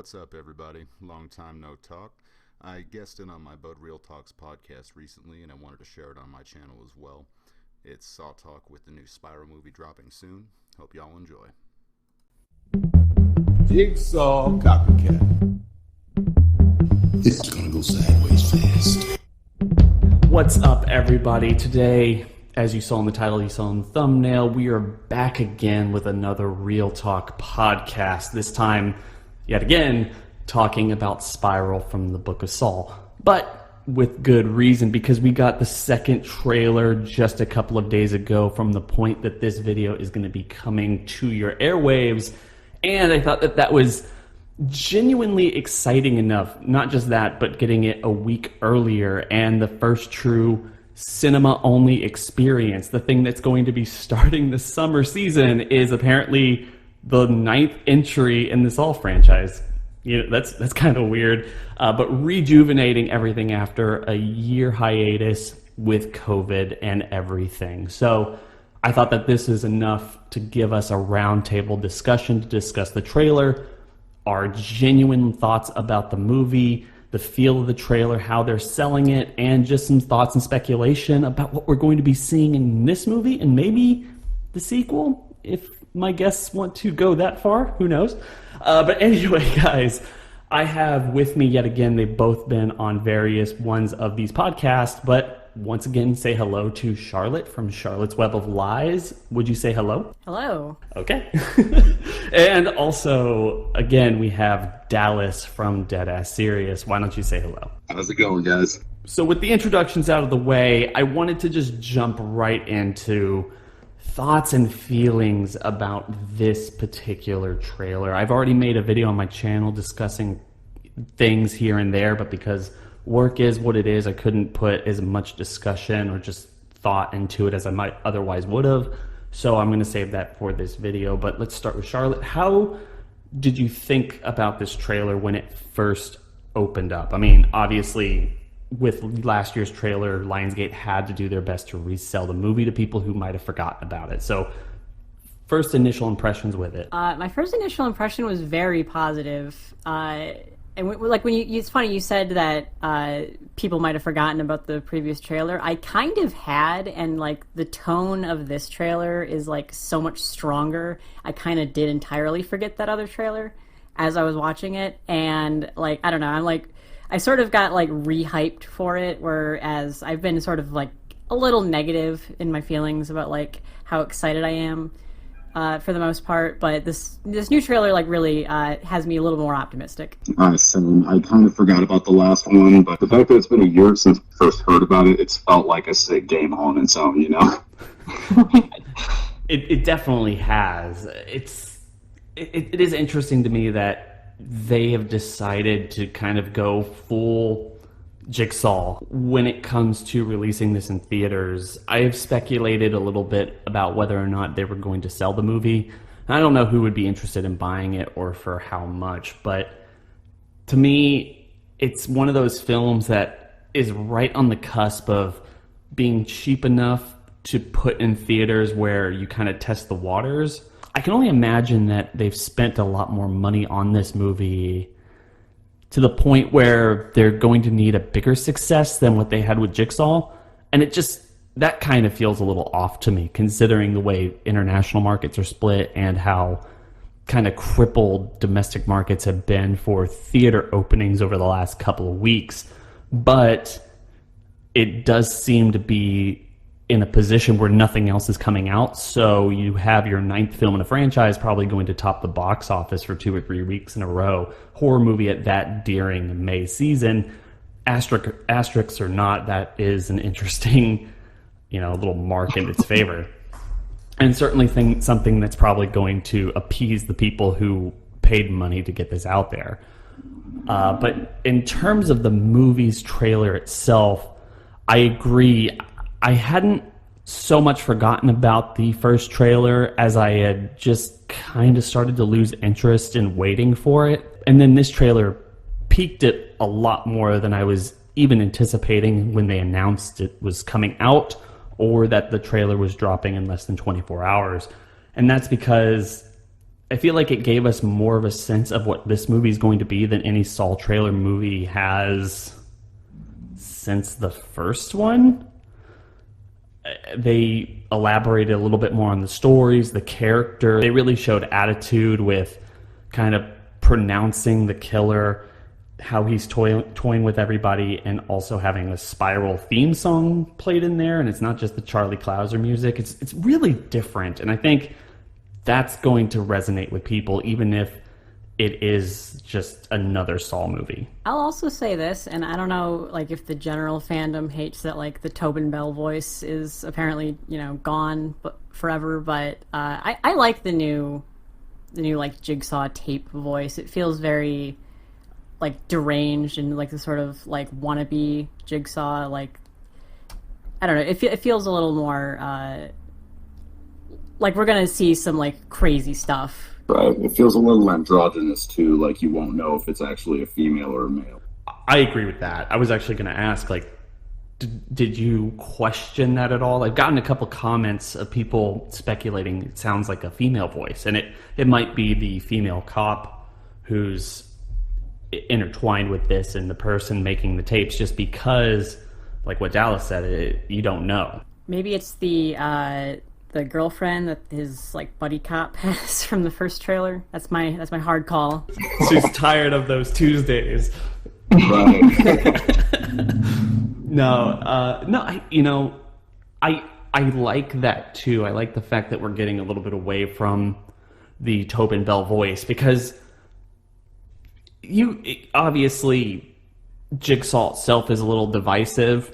What's up, everybody? Long time no talk. I guested on my Bud Real Talks podcast recently, and I wanted to share it on my channel as well. It's Saw Talk with the new Spyro movie dropping soon. Hope y'all enjoy. Jigsaw Copycat. This is gonna go sideways fast. What's up, everybody? Today, as you saw in the title, you saw in the thumbnail, we are back again with another Real Talk podcast. This time, yet again, talking about Spyro from the Book of Saw. But with good reason, because we got the second trailer just a couple of days ago from the point that this video is going to be coming to your airwaves. And I thought that that was genuinely exciting enough. Not just that, but getting it a week earlier and the first true cinema-only experience. The thing that's going to be starting the summer season is apparently the 9th entry in the Saw franchise. You know, that's kind of weird, but rejuvenating everything after a year hiatus with COVID and everything. So I thought that this is enough to give us a roundtable discussion to discuss the trailer, our genuine thoughts about the movie, the feel of the trailer, how they're selling it, and just some thoughts and speculation about what we're going to be seeing in this movie and maybe the sequel, if my guests want to go that far. Who knows? But anyway, guys, I have with me yet again, they've both been on various ones of these podcasts, but once again, say hello to Charlotte from Charlotte's Web of Lies. Would you say hello? Hello. Okay. And also, again, we have Dallas from Deadass Serious. Why don't you say hello? How's it going, guys? So with the introductions out of the way, I wanted to just jump right into thoughts and feelings about this particular trailer. I've already made a video on my channel discussing things here and there, but because work is what it is, I couldn't put as much discussion or just thought into it as I might otherwise would have. So I'm going to save that for this video. But let's start with Charlotte. How did you think about this trailer when it first opened up? I mean, obviously, with last year's trailer, Lionsgate had to do their best to resell the movie to people who might have forgotten about it. So first initial impressions with it. My first initial impression was very positive. Like when it's funny you said that people might have forgotten about the previous trailer. I kind of had, and like the tone of this trailer is like so much stronger. I kind of did entirely forget that other trailer as I was watching it, and like I don't know, I sort of got like re-hyped for it, whereas I've been sort of like a little negative in my feelings about like how excited I am for the most part. But this new trailer like really has me a little more optimistic. Same. I kind of forgot about the last one, but the fact that it's been a year since I first heard about it, it's felt like a sick game on its own, you know? It definitely has. It is interesting to me that they have decided to kind of go full Jigsaw when it comes to releasing this in theaters. I have speculated a little bit about whether or not they were going to sell the movie. I don't know who would be interested in buying it or for how much, but to me, it's one of those films that is right on the cusp of being cheap enough to put in theaters where you kind of test the waters. I can only imagine that they've spent a lot more money on this movie to the point where they're going to need a bigger success than what they had with Jigsaw. And that kind of feels a little off to me, considering the way international markets are split and how kind of crippled domestic markets have been for theater openings over the last couple of weeks. But it does seem to be in a position where nothing else is coming out, so you have your 9th film in a franchise probably going to top the box office for 2 or 3 weeks in a row. Horror movie at that during May season. Asterisks or not, that is an interesting, little mark in its favor. And certainly something that's probably going to appease the people who paid money to get this out there. But in terms of the movie's trailer itself, I agree. I hadn't so much forgotten about the first trailer as I had just kind of started to lose interest in waiting for it. And then this trailer piqued it a lot more than I was even anticipating when they announced it was coming out or that the trailer was dropping in less than 24 hours. And that's because I feel like it gave us more of a sense of what this movie is going to be than any Saw trailer movie has since the first one. They elaborated a little bit more on the stories, the character. They really showed attitude with kind of pronouncing the killer, how he's toying with everybody, and also having a Spiral theme song played in there. And it's not just the Charlie Clouser music. It's really different. And I think that's going to resonate with people, even if it is just another Saw movie. I'll also say this, and I don't know, like, if the general fandom hates that, like, the Tobin Bell voice is apparently, gone forever, but I like the new, like, Jigsaw tape voice. It feels very, like, deranged and, like, the sort of, like, wannabe Jigsaw, like, I don't know, it feels a little more, like we're gonna see some, like, crazy stuff. Right. It feels a little androgynous, too, like you won't know if it's actually a female or a male. I agree with that. I was actually going to ask, like, did you question that at all? I've gotten a couple comments of people speculating it sounds like a female voice, and it might be the female cop who's intertwined with this and the person making the tapes, just because, like what Dallas said, you don't know. Maybe it's the girlfriend that his, like, buddy cop has from the first trailer. That's my hard call. She's tired of those Tuesdays. Right. No, I like that too. I like the fact that we're getting a little bit away from the Tobin Bell voice, because obviously Jigsaw itself is a little divisive.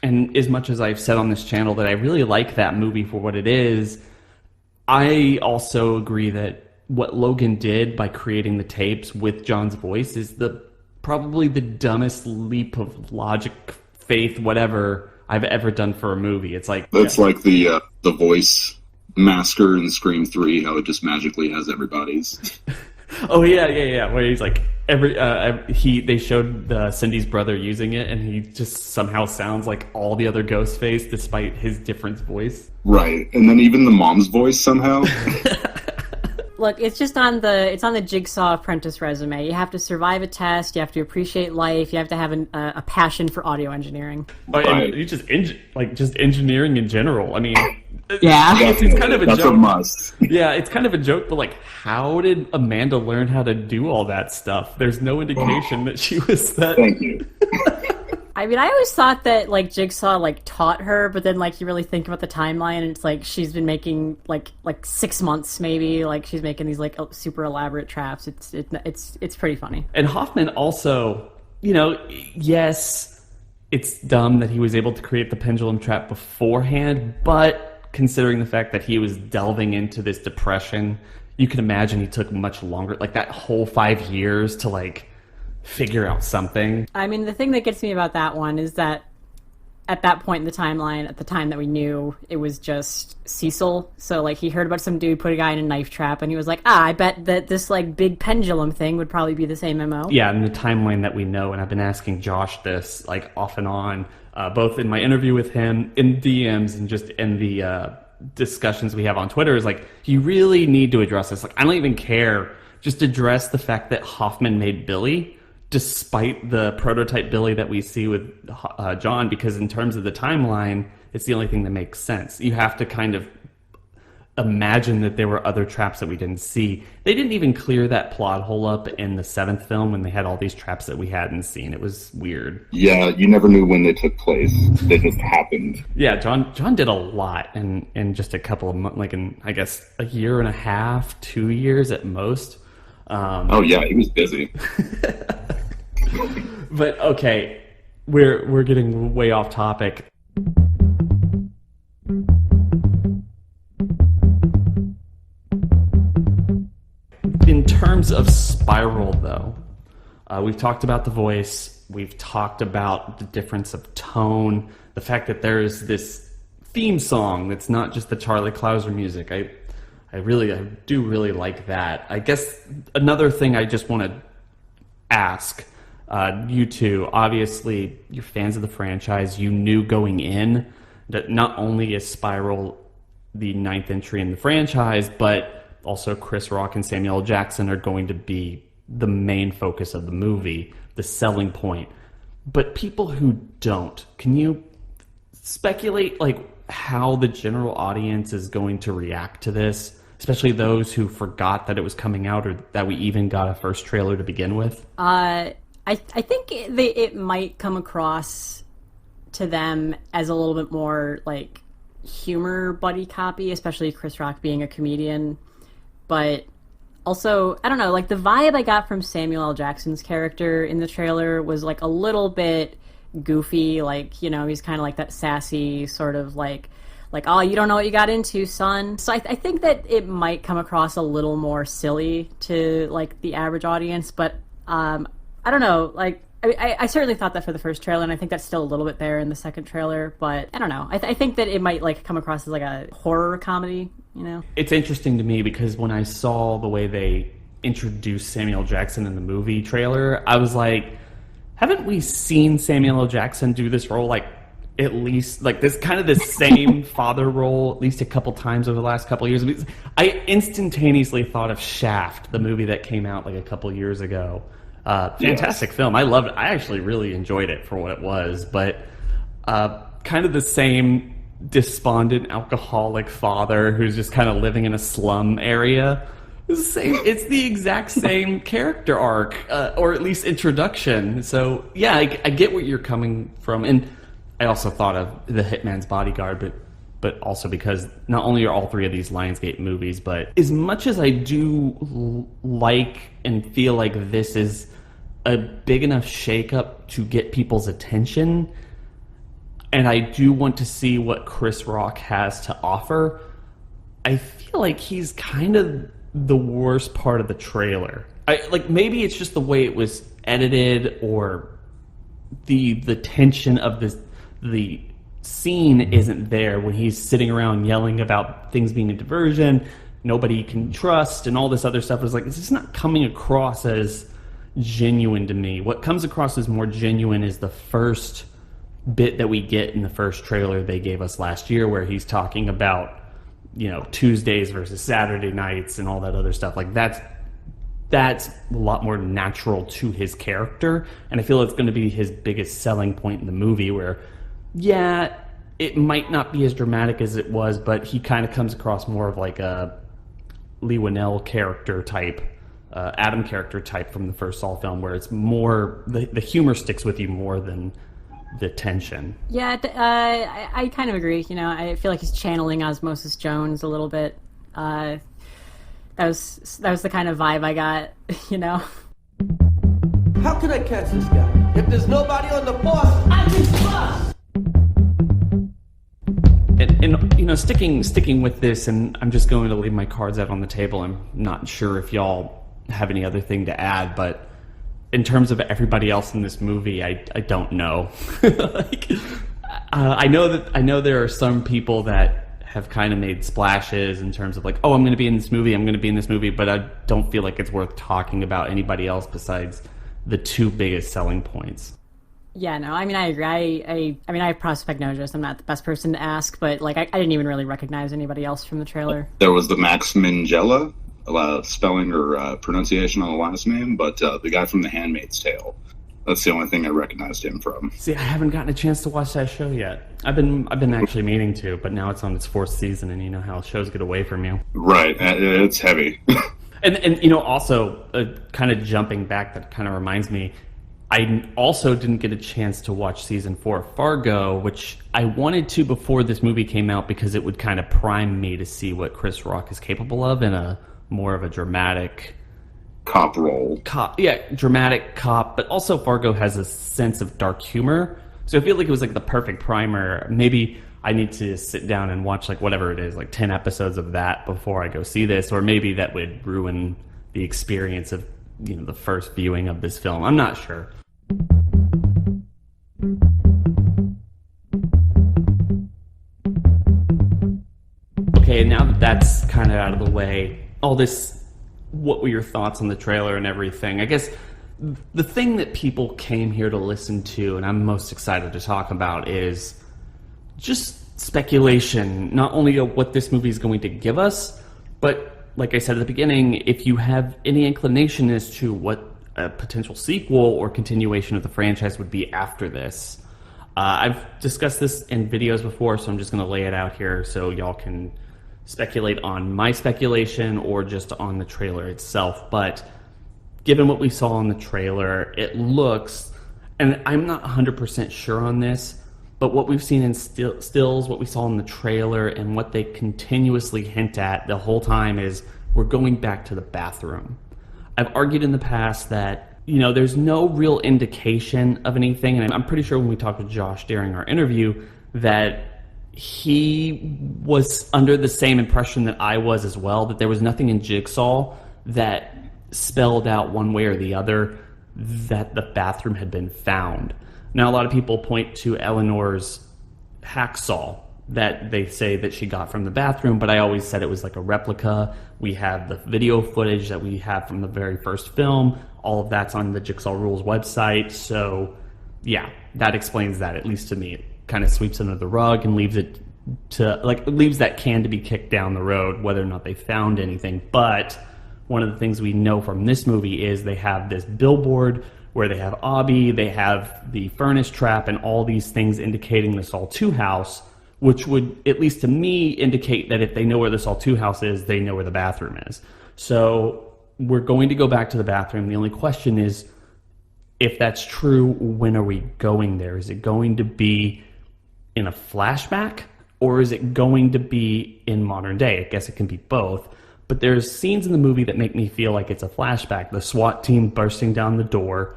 And as much as I've said on this channel that I really like that movie for what it is, I also agree that what Logan did by creating the tapes with John's voice is probably the dumbest leap of logic, faith, whatever I've ever done for a movie. It's like like the voice masker in Scream 3, how it just magically has everybody's. Oh yeah. Where he's like they showed Cindy's brother using it, and he just somehow sounds like all the other Ghostface despite his different voice. Right, and then even the mom's voice somehow. Look, it's just on the Jigsaw Apprentice resume. You have to survive a test. You have to appreciate life. You have to have a passion for audio engineering. And you just engineering in general. I mean, yeah, it's kind of a That's joke. A must. Yeah, it's kind of a joke, but like, how did Amanda learn how to do all that stuff? There's no indication that she was that. Thank you. I mean, I always thought that, like, Jigsaw, like, taught her, but then, like, you really think about the timeline, and it's like she's been making like 6 months maybe, like, she's making these, like, super elaborate traps. It's pretty funny. And Hoffman also, yes, it's dumb that he was able to create the pendulum trap beforehand, but considering the fact that he was delving into this depression, you can imagine he took much longer, like that whole 5 years to, like, figure out something. I mean, the thing that gets me about that one is that at that point in the timeline, at the time that we knew, it was just Cecil. So, like, he heard about some dude put a guy in a knife trap, and he was like, I bet that this, like, big pendulum thing would probably be the same MO. Yeah, in the timeline that we know, and I've been asking Josh this, like, off and on, both in my interview with him, in DMs, and just in the discussions we have on Twitter, is like, you really need to address this. Like, I don't even care. Just address the fact that Hoffman made Billy, despite the prototype Billy that we see with John, because in terms of the timeline, it's the only thing that makes sense. You have to kind of imagine that there were other traps that we didn't see. They didn't even clear that plot hole up in the 7th film when they had all these traps that we hadn't seen. It was weird. Yeah, you never knew when they took place. They just happened. Yeah, John did a lot in just a couple of months, like in, I guess, a year and a half, 2 years at most. Oh yeah, he was busy. But okay, we're getting way off topic. In terms of Spiral, though, we've talked about the voice, we've talked about the difference of tone, the fact that there is this theme song that's not just the Charlie Clouser music. I do really like that. I guess another thing I just want to ask you two, obviously you're fans of the franchise. You knew going in that not only is Spiral the 9th entry in the franchise, but also Chris Rock and Samuel L. Jackson are going to be the main focus of the movie, the selling point. But people who don't, can you speculate like how the general audience is going to react to this? Especially those who forgot that it was coming out or that we even got a first trailer to begin with? I think it might come across to them as a little bit more like humor buddy copy, especially Chris Rock being a comedian. But also, I don't know, like the vibe I got from Samuel L. Jackson's character in the trailer was like a little bit goofy, like, you know, he's kind of like that sassy sort of like, oh, you don't know what you got into, son. So I think that it might come across a little more silly to like the average audience, but I don't know, like I certainly thought that for the first trailer, and I think that's still a little bit there in the second trailer, but I don't know. I think that it might like come across as like a horror comedy, you know? It's interesting to me because when I saw the way they introduced Samuel L. Jackson in the movie trailer, I was like, haven't we seen Samuel L. Jackson do this role like at least like this kind of the same father role at least a couple times over the last couple of years? I instantaneously thought of Shaft, the movie that came out like a couple years ago. Fantastic film. I loved it. I actually really enjoyed it for what it was, but kind of the same despondent alcoholic father who's just kind of living in a slum area. It's the exact same character arc, or at least introduction. So yeah, I get where you're coming from, and I also thought of The Hitman's Bodyguard, but also because not only are all three of these Lionsgate movies, but as much as I do like and feel like this is a big enough shakeup to get people's attention, and I do want to see what Chris Rock has to offer, I feel like he's kind of the worst part of the trailer. Maybe it's just the way it was edited, or the tension of the scene isn't there when he's sitting around yelling about things being a diversion, nobody you can trust, and all this other stuff. Is like, it's just not coming across as genuine to me. What comes across as more genuine is the first bit that we get in the first trailer they gave us last year, where he's talking about, you know, Tuesdays versus Saturday nights and all that other stuff. Like that's a lot more natural to his character, and I feel it's going to be his biggest selling point in the movie, where yeah, it might not be as dramatic as it was, but he kind of comes across more of like a Lee Winnell character type, Adam character type from the first Saw film, where it's more, the humor sticks with you more than the tension. Yeah, I kind of agree. You know, I feel like he's channeling Osmosis Jones a little bit. That was the kind of vibe I got, you know. How can I catch this guy? If there's nobody on the bus, I can bus! And you know, sticking with this, and I'm just going to leave my cards out on the table. I'm not sure if y'all have any other thing to add, but in terms of everybody else in this movie, I don't know. I know there are some people that have kind of made splashes in terms of like, oh, I'm going to be in this movie, but I don't feel like it's worth talking about anybody else besides the two biggest selling points. Yeah, no, I mean, I agree. I mean, I have prosopagnosia. I'm not the best person to ask, but like, I didn't even really recognize anybody else from the trailer. There was the Max Minghella, spelling or pronunciation on the last name, but the guy from The Handmaid's Tale. That's the only thing I recognized him from. See, I haven't gotten a chance to watch that show yet. I've been actually meaning to, but now it's on its fourth season, and you know how shows get away from you. Right, it's heavy. and you know, also kind of jumping back, that kind of reminds me, I also didn't get a chance to watch season 4 of Fargo, which I wanted to before this movie came out because it would kind of prime me to see what Chris Rock is capable of in a more of a dramatic cop role. Dramatic cop, but also Fargo has a sense of dark humor. So I feel like it was like the perfect primer. Maybe I need to sit down and watch like whatever it is, like 10 episodes of that before I go see this, or maybe that would ruin the experience of, you know, the first viewing of this film. I'm not sure. Okay, now that that's kind of out of the way, all this, what were your thoughts on the trailer and everything? I guess the thing that people came here to listen to, and I'm most excited to talk about, is just speculation, not only of what this movie is going to give us, but like I said at the beginning, if you have any inclination as to what a potential sequel or continuation of the franchise would be after this, I've discussed this in videos before, so I'm just going to lay it out here so y'all can speculate on my speculation or just on the trailer itself. But given what we saw in the trailer, it looks, and I'm not 100% sure on this, but what we've seen in stills, what we saw in the trailer, and what they continuously hint at the whole time is we're going back to the bathroom. I've argued in the past that, there's no real indication of anything, and I'm pretty sure when we talked to Josh during our interview that he was under the same impression that I was as well, that there was nothing in Jigsaw that spelled out one way or the other that the bathroom had been found. Now, a lot of people point to Eleanor's hacksaw that they say that she got from the bathroom, but I always said it was like a replica. We have the video footage that we have from the very first film. All of that's on the Jigsaw Rules website. So, yeah, that explains that, at least to me. It kind of sweeps under the rug and leaves that can to be kicked down the road, whether or not they found anything. But one of the things we know from this movie is they have this billboard where they have Abby, they have the furnace trap, and all these things indicating the Saw 2 house, which would, at least to me, indicate that if they know where the Saw 2 house is, they know where the bathroom is. So we're going to go back to the bathroom. The only question is, if that's true, when are we going there? Is it going to be in a flashback, or is it going to be in modern day? I guess it can be both. But there's scenes in the movie that make me feel like it's a flashback. The SWAT team bursting down the door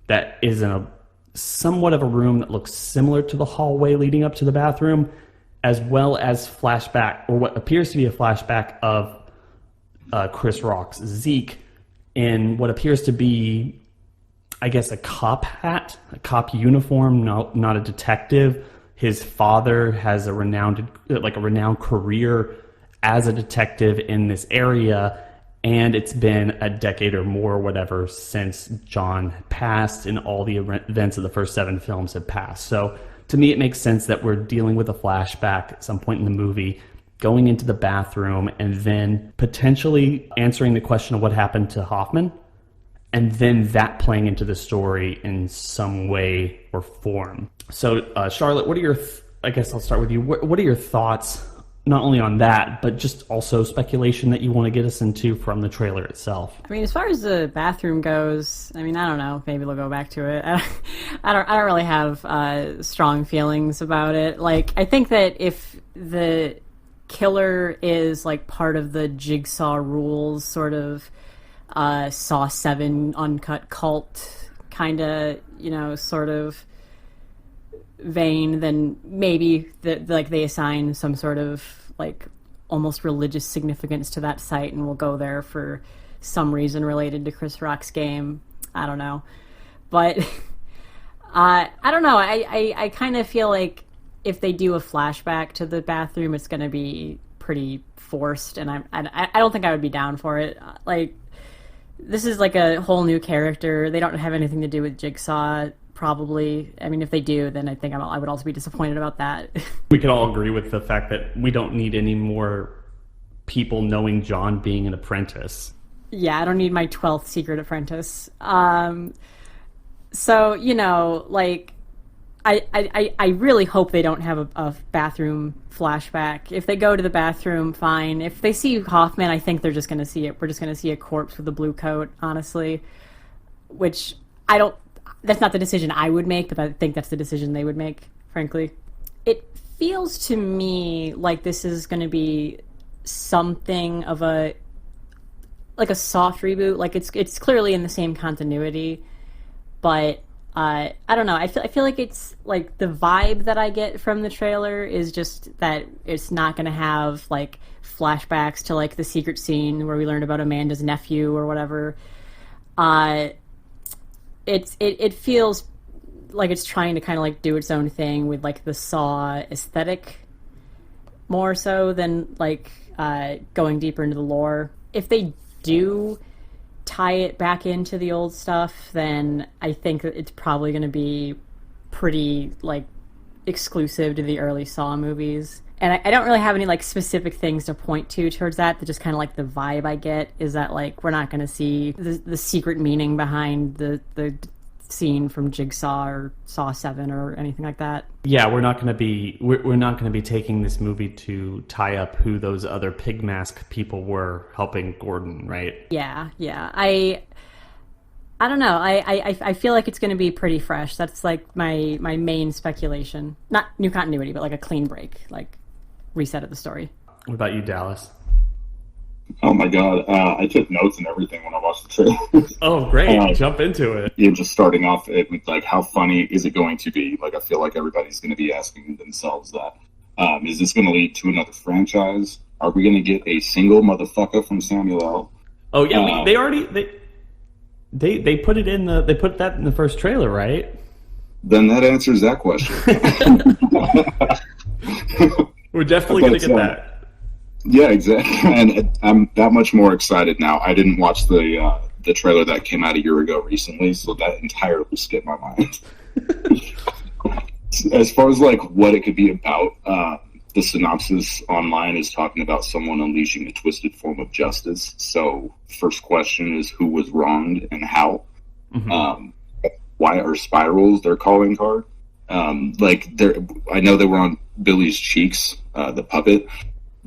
that is in a somewhat of a room that looks similar to the hallway leading up to the bathroom, as well as flashback, or what appears to be a flashback of Chris Rock's Zeke in what appears to be, I guess, a cop hat, a cop uniform, not a detective. His father has a renowned career as a detective in this area, and it's been a decade or more or whatever since John passed and all the events of the first 7 films have passed. So to me, it makes sense that we're dealing with a flashback at some point in the movie, going into the bathroom, and then potentially answering the question of what happened to Hoffman, and then that playing into the story in some way or form. So, Charlotte, what are your, I guess I'll start with you. What are your thoughts, not only on that, but just also speculation that you want to get us into from the trailer itself? I mean, as far as the bathroom goes, I mean, I don't know. Maybe they'll go back to it. I don't really have strong feelings about it. Like, I think that if the killer is like part of the Jigsaw Rules sort of Saw 7 uncut cult kind of, sort of vein, then maybe they assign some sort of like almost religious significance to that site, and we'll go there for some reason related to Chris Rock's game. I don't know, but I don't know. I kind of feel like if they do a flashback to the bathroom, it's going to be pretty forced, and I don't think I would be down for it. Like, this is like a whole new character. They don't have anything to do with Jigsaw, probably. I mean, if they do, then I think I would also be disappointed about that. We can all agree with the fact that we don't need any more people knowing John being an apprentice. Yeah, I don't need my 12th secret apprentice. So, like, I really hope they don't have a bathroom flashback. If they go to the bathroom, fine. If they see Hoffman, I think they're just going to see it. We're just going to see a corpse with a blue coat, honestly. Which, that's not the decision I would make, but I think that's the decision they would make, frankly. It feels to me like this is going to be something of a soft reboot. Like, it's clearly in the same continuity, but I don't know. I feel like it's like the vibe that I get from the trailer is just that it's not going to have like flashbacks to like the secret scene where we learned about Amanda's nephew or whatever. It feels like it's trying to kind of like do its own thing with like the Saw aesthetic more so than like going deeper into the lore. If they do tie it back into the old stuff, then I think that it's probably going to be pretty like exclusive to the early Saw movies. And I don't really have any like specific things to point to towards that. Just kind of like the vibe I get is that like we're not going to see the secret meaning behind the scene from Jigsaw or Saw 7 or anything like that. Yeah, we're not going to be taking this movie to tie up who those other pig mask people were helping Gordon, right? Yeah. I don't know. I feel like it's going to be pretty fresh. That's like my main speculation. Not new continuity, but like a clean break, like reset of the story. What about you, Dallas? Oh my god, I took notes and everything when I watched the trailer. Oh, great. Jump into it. Yeah, just starting off it with like, how funny is it going to be? Like, I feel like everybody's going to be asking themselves that. Is this going to lead to another franchise? Are we going to get a single motherfucker from Samuel L? Oh yeah, they put it in they put that in the first trailer, right? Then that answers that question. We're definitely going to get that. Yeah, exactly. And I'm that much more excited now. I didn't watch the trailer that came out a year ago recently, so that entirely skipped my mind. As far as like what it could be about, the synopsis online is talking about someone unleashing a twisted form of justice. So first question is, who was wronged and how? Mm-hmm. Why are spirals their calling card? I know they were on Billy's cheeks, the puppet.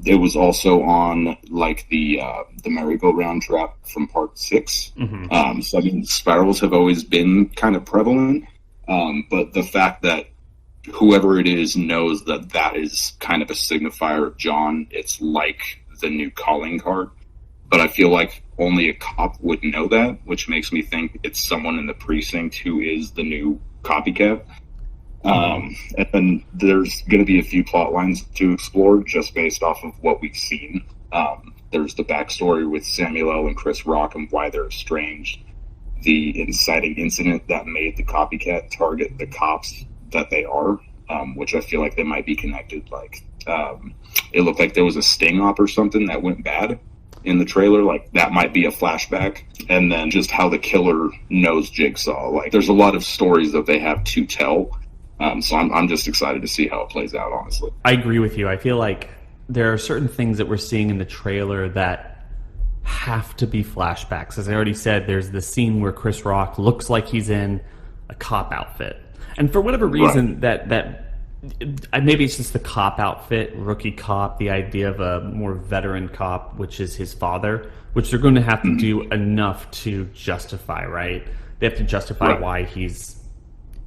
It was also on like the merry-go-round trap from part 6. Mm-hmm. So I mean, spirals have always been kind of prevalent, but the fact that whoever it is knows that is kind of a signifier of John, it's like the new calling card. But I feel like only a cop would know that, which makes me think it's someone in the precinct who is the new copycat. And then there's going to be a few plot lines to explore just based off of what we've seen. There's the backstory with Samuel L. and Chris Rock and why they're estranged. The inciting incident that made the copycat target the cops that they are, which I feel like they might be connected. Like, it looked like there was a sting op or something that went bad in the trailer. Like, that might be a flashback. And then just how the killer knows Jigsaw. Like, there's a lot of stories that they have to tell. So I'm just excited to see how it plays out, honestly. I agree with you. I feel like there are certain things that we're seeing in the trailer that have to be flashbacks. As I already said, there's the scene where Chris Rock looks like he's in a cop outfit. And for whatever reason, right, that maybe it's just the cop outfit, rookie cop, the idea of a more veteran cop, which is his father, which they're going to have to do enough to justify, right? They have to justify why he's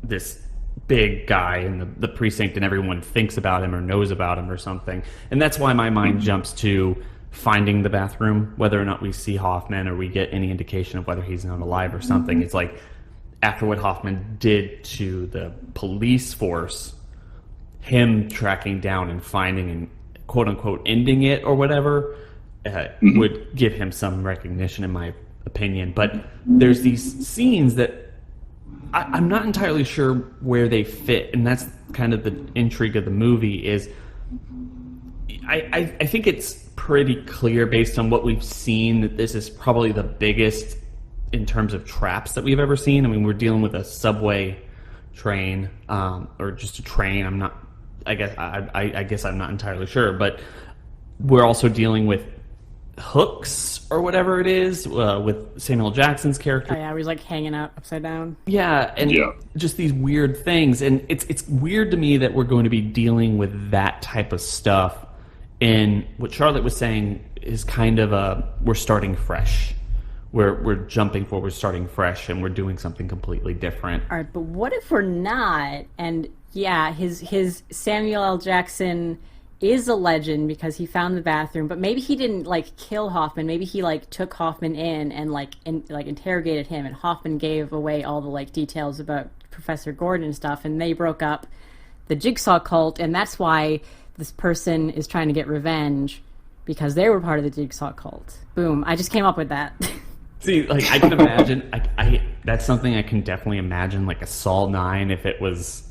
this big guy in the precinct and everyone thinks about him or knows about him or something. And that's why my mind jumps to finding the bathroom, whether or not we see Hoffman or we get any indication of whether he's not alive or something. It's like, after what Hoffman did to the police force, him tracking down and finding and quote-unquote ending it or whatever would give him some recognition, in my opinion. But there's these scenes that I'm not entirely sure where they fit, and that's kind of the intrigue of the movie. Is I think it's pretty clear based on what we've seen that this is probably the biggest in terms of traps that we've ever seen. I mean, we're dealing with a subway train, or just a train. I guess I'm not entirely sure, but we're also dealing with hooks or whatever it is with Samuel Jackson's character. Oh yeah, he's like hanging out upside down. Yeah, and just these weird things, and it's weird to me that we're going to be dealing with that type of stuff. And what Charlotte was saying is kind of we're starting fresh. We're jumping forward, starting fresh, and we're doing something completely different. All right, but what if we're not? And yeah, his Samuel L. Jackson is a legend because he found the bathroom, but maybe he didn't like kill Hoffman. Maybe he like took Hoffman in and like interrogated him, and Hoffman gave away all the like details about Professor Gordon and stuff, and they broke up the Jigsaw cult, and that's why this person is trying to get revenge because they were part of the Jigsaw cult. Boom! I just came up with that. See, like I can imagine, I that's something I can definitely imagine, like a Saul 9 if it was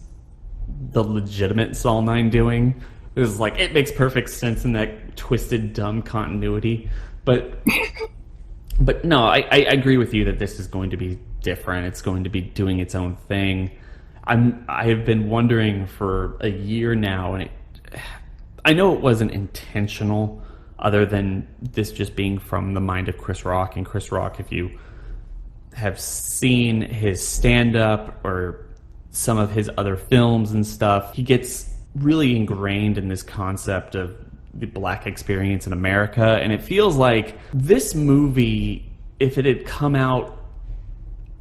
the legitimate Saul 9 doing. It was like, it makes perfect sense in that twisted, dumb continuity. But no, I agree with you that this is going to be different. It's going to be doing its own thing. I have been wondering for a year now, and I know it wasn't intentional, other than this just being from the mind of Chris Rock. And Chris Rock, if you have seen his stand-up or some of his other films and stuff, he gets really ingrained in this concept of the black experience in America. And it feels like this movie, if it had come out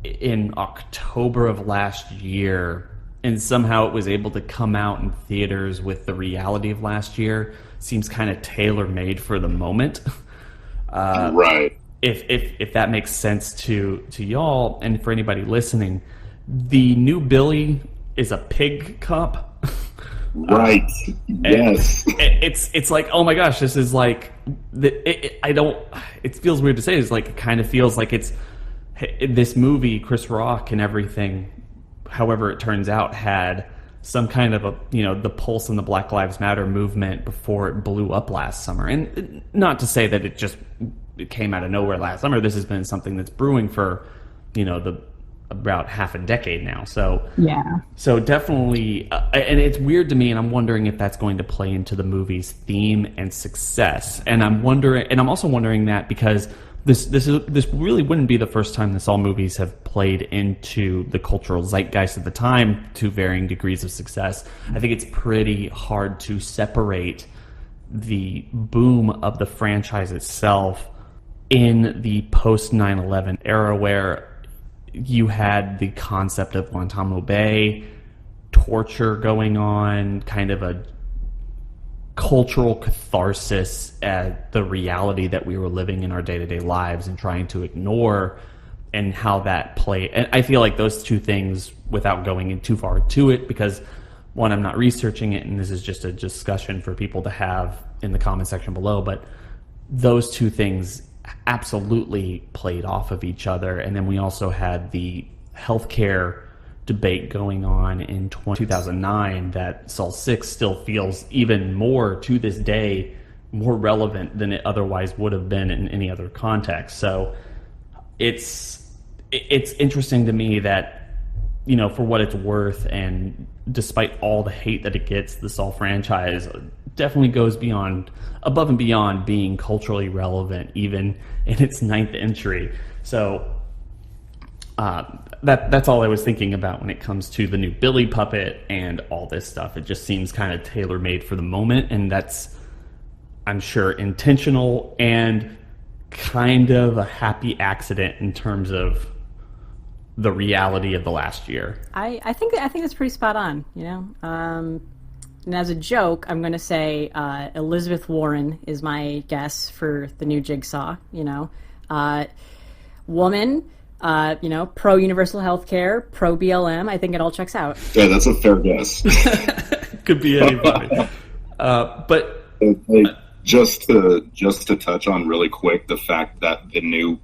in October of last year and somehow it was able to come out in theaters with the reality of last year, seems kind of tailor-made for the moment. Right. If that makes sense to y'all, and for anybody listening, the new Billy is a pig cop. Right. Yes. It's like, oh my gosh, this is like, it feels weird to say. It's like, it kind of feels like it's this movie, Chris Rock and everything, however it turns out, had some kind of the pulse in the Black Lives Matter movement before it blew up last summer. And not to say that it came out of nowhere last summer. This has been something that's brewing for, about half a decade now. So yeah. So definitely, and it's weird to me, and I'm wondering if that's going to play into the movie's theme and success. And I'm also wondering that because this really wouldn't be the first time the Saw movies have played into the cultural zeitgeist of the time to varying degrees of success. I think it's pretty hard to separate the boom of the franchise itself in the post 9/11 era, where you had the concept of Guantanamo Bay, torture going on, kind of a cultural catharsis at the reality that we were living in our day-to-day lives and trying to ignore, and how that played. And I feel like those two things, without going in too far to it, because one, I'm not researching it, and this is just a discussion for people to have in the comment section below, but those two things absolutely played off of each other. And then we also had the healthcare debate going on in 2009 that Saw 6 still feels even more to this day more relevant than it otherwise would have been in any other context. So it's interesting to me that, for what it's worth, and despite all the hate that it gets, the Saw franchise definitely goes above and beyond being culturally relevant, even in its 9th entry. So that's all I was thinking about when it comes to the new Billy puppet and all this stuff. It just seems kind of tailor-made for the moment, and that's, I'm sure, intentional and kind of a happy accident in terms of the reality of the last year. I think that's pretty spot on, And as a joke, I'm going to say Elizabeth Warren is my guess for the new Jigsaw. Woman, pro-universal healthcare, pro-BLM. I think it all checks out. Yeah, that's a fair guess. Could be anybody. But just to touch on really quick the fact that the new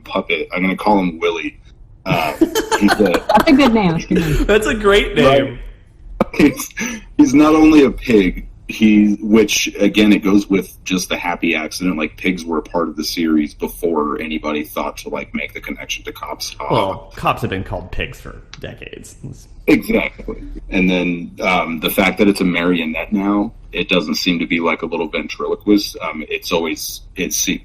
puppet, I'm going to call him Willie. That's a good name. That's a great name. Right? He's not only a pig, which again, it goes with just the happy accident. Like, pigs were a part of the series before anybody thought to make the connection to cops. Well, cops have been called pigs for decades. Exactly. And then the fact that it's a marionette now, it doesn't seem to be like a little ventriloquist. It's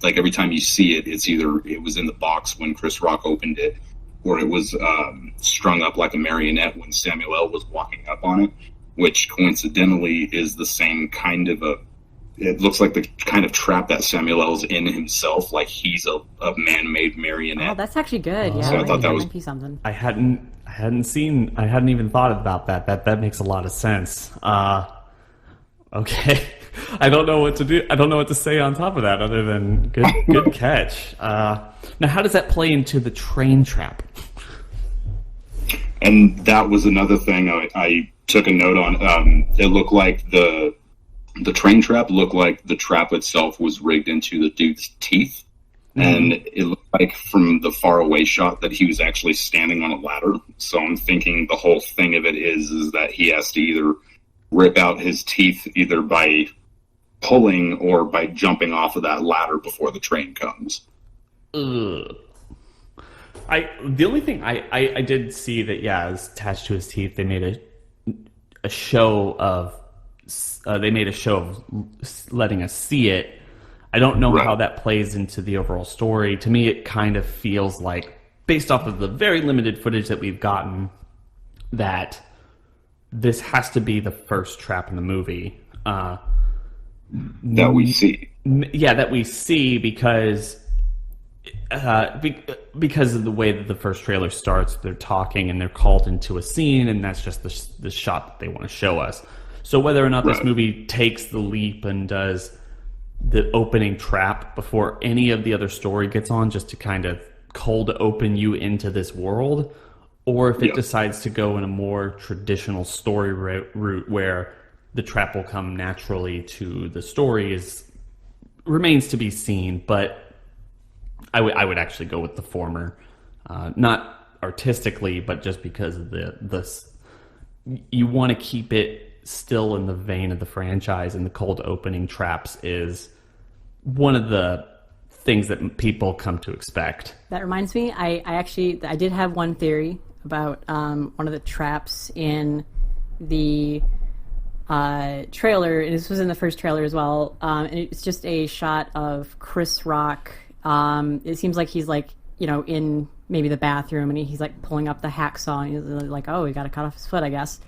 like every time you see it, it's either it was in the box when Chris Rock opened it, or it was strung up like a marionette when Samuel L. was walking up on it, which coincidentally is the same kind of it looks like the kind of trap that Samuel L.'s in himself, like he's a man-made marionette. Oh, that's actually good. Yeah, so I thought that was something. I hadn't even thought about that. That makes a lot of sense. Okay. I don't know what to do. I don't know what to say on top of that other than good catch. Now, how does that play into the train trap? And that was another thing I took a note on. It looked like the train trap looked like the trap itself was rigged into the dude's teeth. And it looked like from the far away shot that he was actually standing on a ladder. So I'm thinking the whole thing of it is that he has to either rip out his teeth either by pulling or by jumping off of that ladder before the train comes. Ugh. The only thing I did see that, yeah, is attached to his teeth. They made a show of they made a show of letting us see it. I don't know Right. how that plays into the overall story. To me, it kind of feels like, based off of the very limited footage that we've gotten, that this has to be the first trap in the movie. That we see. Yeah, that we see because because of the way that the first trailer starts. They're talking and they're called into a scene, and that's just the shot that they want to show us. So whether or not this Right. movie takes the leap and does the opening trap before any of the other story gets on, just to kind of cold open you into this world, or if it Yeah. decides to go in a more traditional story route where the trap will come naturally to the story remains to be seen. But I would actually go with the former, not artistically, but just because of you want to keep it still in the vein of the franchise, and the cold opening traps is one of the things that people come to expect. That reminds me, I did have one theory about one of the traps in the trailer, and this was in the first trailer as well, and it's just a shot of Chris Rock. It seems like he's like, in maybe the bathroom, and he's like pulling up the hacksaw, and he's like, oh, he got to cut off his foot, I guess.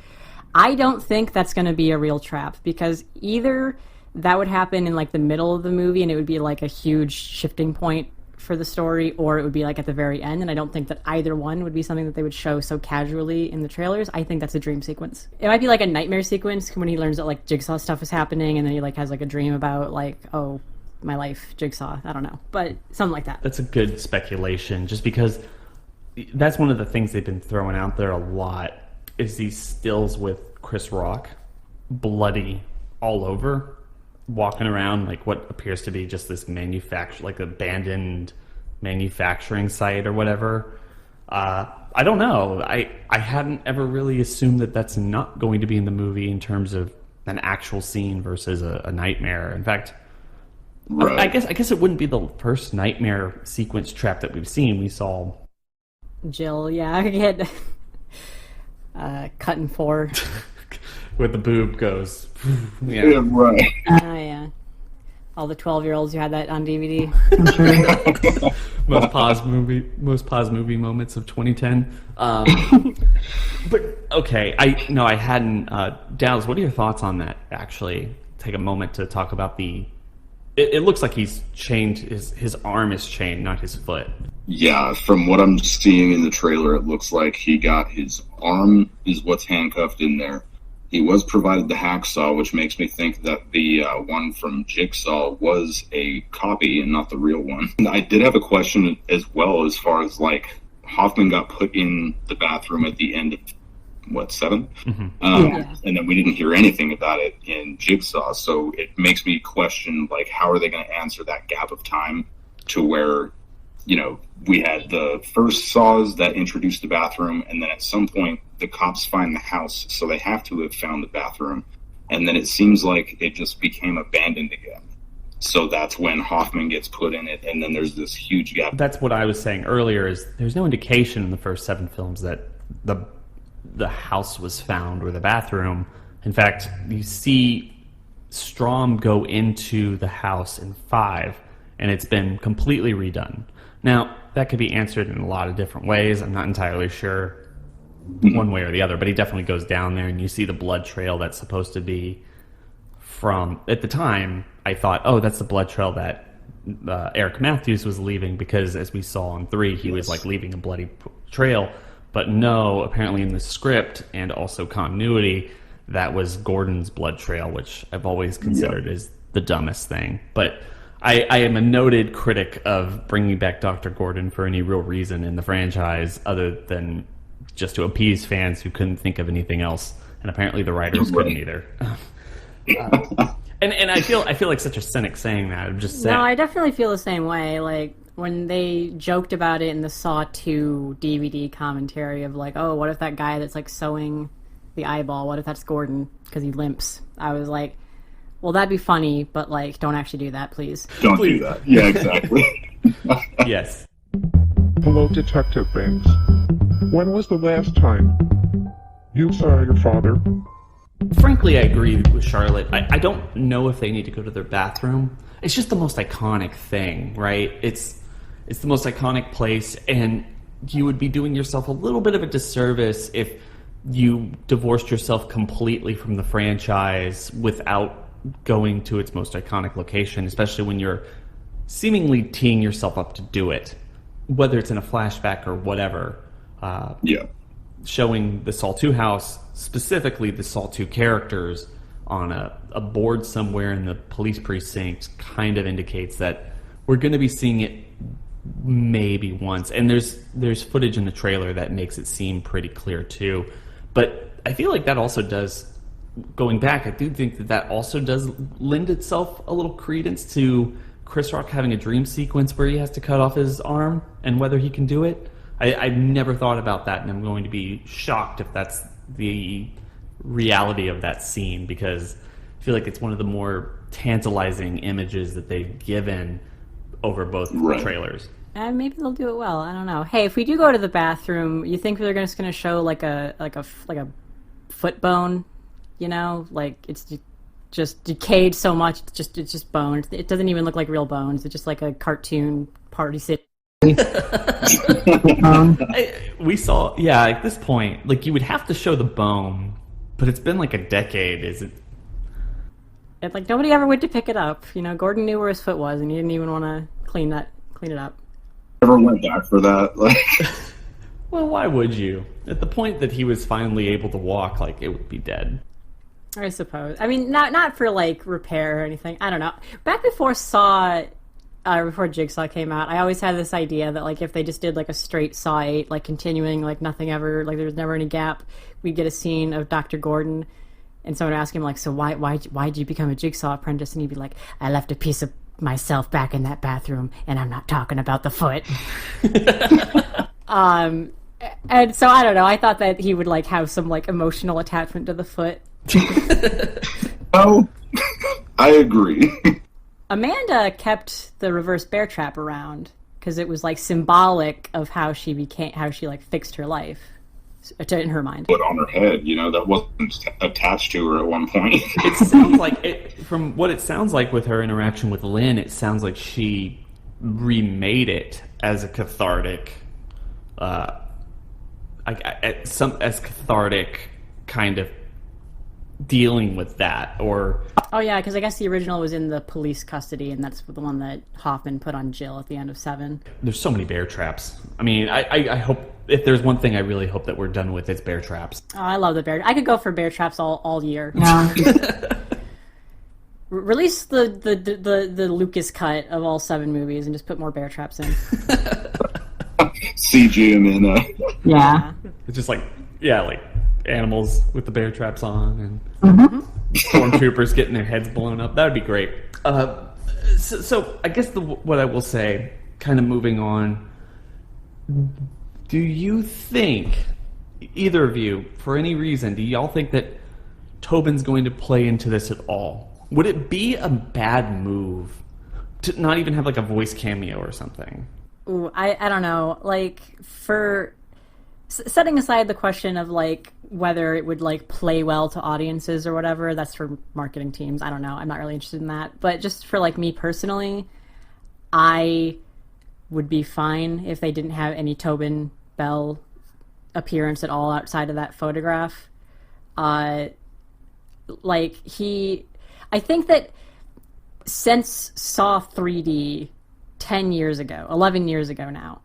I don't think that's going to be a real trap, because either that would happen in like the middle of the movie and it would be like a huge shifting point for the story, or it would be like at the very end, and I don't think that either one would be something that they would show so casually in the trailers. I think that's a dream sequence. It might be like a nightmare sequence when he learns that like Jigsaw stuff is happening, and then he like has like a dream about like, oh, my life, Jigsaw. I don't know, but something like that. That's a good speculation, just because that's one of the things they've been throwing out there a lot, is these stills with Chris Rock bloody all over, walking around like what appears to be just this like abandoned manufacturing site or whatever. I don't know. I hadn't ever really assumed that that's not going to be in the movie in terms of an actual scene versus a nightmare. In fact, Right. I guess it wouldn't be the first nightmare sequence trap that we've seen. We saw Jill, yeah, get cut in four. where the boob goes. Yeah, right. Yeah. All the 12-year-olds who had that on DVD. most pause movie moments of 2010. But okay, I hadn't. Dallas, what are your thoughts on that? Actually, take a moment to talk about It looks like he's chained. His arm is chained, not his foot. Yeah, from what I'm seeing in the trailer, it looks like he got his arm is what's handcuffed in there. He was provided the hacksaw, which makes me think that the one from Jigsaw was a copy and not the real one. I did have a question as well, as far as like Hoffman got put in the bathroom at the end of what, 7? Mm-hmm. And then we didn't hear anything about it in Jigsaw, so it makes me question, like, how are they going to answer that gap of time to where, we had the first Saws that introduced the bathroom, and then at some point the cops find the house, so they have to have found the bathroom, and then it seems like it just became abandoned again. So that's when Hoffman gets put in it, and then there's this huge gap. That's what I was saying earlier, is there's no indication in the first 7 films that the house was found or the bathroom. In fact, you see Strom go into the house in 5, and it's been completely redone. Now, that could be answered in a lot of different ways. I'm not entirely sure one way or the other, but he definitely goes down there, and you see the blood trail that's supposed to be from... At the time, I thought, oh, that's the blood trail that Eric Matthews was leaving, because as we saw in 3, he was like leaving a bloody trail. But no, apparently in the script and also continuity, that was Gordon's blood trail, which I've always considered is the dumbest thing. But I am a noted critic of bringing back Dr. Gordon for any real reason in the franchise other than just to appease fans who couldn't think of anything else. And apparently the writers couldn't either. And I feel like such a cynic saying that. I'm just saying. No, I definitely feel the same way. Like, when they joked about it in the Saw 2 DVD commentary of like, oh, what if that guy that's like sewing the eyeball, what if that's Gordon because he limps? I was like, well, that'd be funny, but like, don't actually do that, please. Don't do that. Yeah, exactly. Yes. Hello, Detective Banks. When was the last time you saw your father? Frankly, I agree with Charlotte. I don't know if they need to go to their bathroom. It's just the most iconic thing, right? It's the most iconic place, and you would be doing yourself a little bit of a disservice if you divorced yourself completely from the franchise without going to its most iconic location, especially when you're seemingly teeing yourself up to do it, whether it's in a flashback or whatever. Showing the Saw 2 house, specifically the Saw 2 characters, on a board somewhere in the police precinct kind of indicates that we're going to be seeing it maybe once. And there's footage in the trailer that makes it seem pretty clear too. But I feel like that also does, going back, I do think that also does lend itself a little credence to Chris Rock having a dream sequence where he has to cut off his arm and whether he can do it. I've never thought about that, and I'm going to be shocked if that's the reality of that scene, because I feel like it's one of the more tantalizing images that they've given over both trailers. Maybe they'll do it well. I don't know. Hey, if we do go to the bathroom, you think they're just going to show like a foot bone? You know, like it's just decayed so much. It's just bones. It doesn't even look like real bones. It's just like a cartoon party sit. We saw, at this point, like, you would have to show the bone, but it's been like a decade. Is it? It's like nobody ever went to pick it up. You know, Gordon knew where his foot was, and he didn't even want to clean it up. Never went back for that. Like, well, why would you? At the point that he was finally able to walk, like, it would be dead. I suppose. I mean, not for like repair or anything. I don't know. Back before before Jigsaw came out, I always had this idea that, like, if they just did like a straight Saw 8, like continuing, like nothing ever, like there was never any gap, we'd get a scene of Dr. Gordon, and someone would ask him, like, so why'd you become a Jigsaw apprentice? And he'd be like, I left a piece of myself back in that bathroom, and I'm not talking about the foot. And so I don't know. I thought that he would like have some like emotional attachment to the foot. Oh, I agree. Amanda kept the reverse bear trap around because it was like symbolic of how she like fixed her life in her mind. Put on her head, you know, that wasn't attached to her at one point. It sounds like from what it sounds like with her interaction with Lynn, it sounds like she remade it as a cathartic, as cathartic kind of dealing with that, or oh yeah, because I guess the original was in the police custody, and that's the one that Hoffman put on Jill at the end of 7. There's so many bear traps. I mean, I hope, if there's one thing I really hope that we're done with, it's bear traps. Oh, I love the bear. I could go for bear traps all year. Yeah. Release the Lucas cut of all 7 movies and just put more bear traps in. CG him in. Yeah. It's just like animals with the bear traps on, and stormtroopers getting their heads blown up. That would be great. So I guess what I will say, kind of moving on, do you think, either of you, for any reason, do y'all think that Tobin's going to play into this at all? Would it be a bad move to not even have like a voice cameo or something? Ooh, I don't know. Like, for setting aside the question of like whether it would like play well to audiences or whatever, that's for marketing teams. I don't know. I'm not really interested in that. But just for like me personally, I would be fine if they didn't have any Tobin Bell appearance at all outside of that photograph. I think that since Saw 3D 10 years ago, 11 years ago now,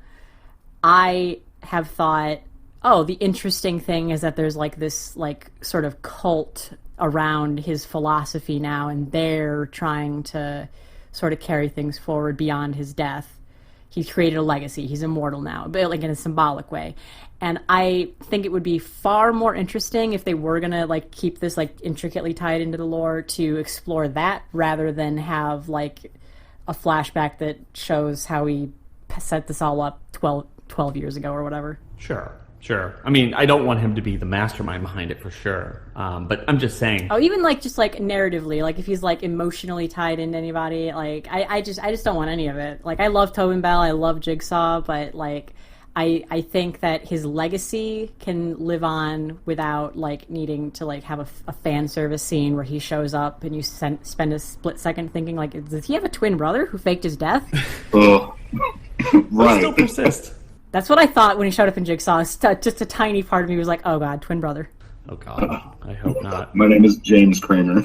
I have thought, oh, the interesting thing is that there's like this like sort of cult around his philosophy now, and they're trying to sort of carry things forward beyond his death. He's created a legacy. He's immortal now, but like in a symbolic way. And I think it would be far more interesting if they were going to like keep this like intricately tied into the lore to explore that, rather than have like a flashback that shows how he set this all up 12 years ago or whatever. Sure. I mean, I don't want him to be the mastermind behind it for sure. But I'm just saying. Oh, even like just like narratively, like if he's like emotionally tied into anybody, like I just don't want any of it. Like I love Tobin Bell, I love Jigsaw, but like I think that his legacy can live on without like needing to like have a fan service scene where he shows up and you spend a split second thinking like, does he have a twin brother who faked his death? Right. Still persist. That's what I thought when he showed up in Jigsaw. Just a tiny part of me was like, oh god, twin brother. Oh god, I hope not. My name is James Kramer.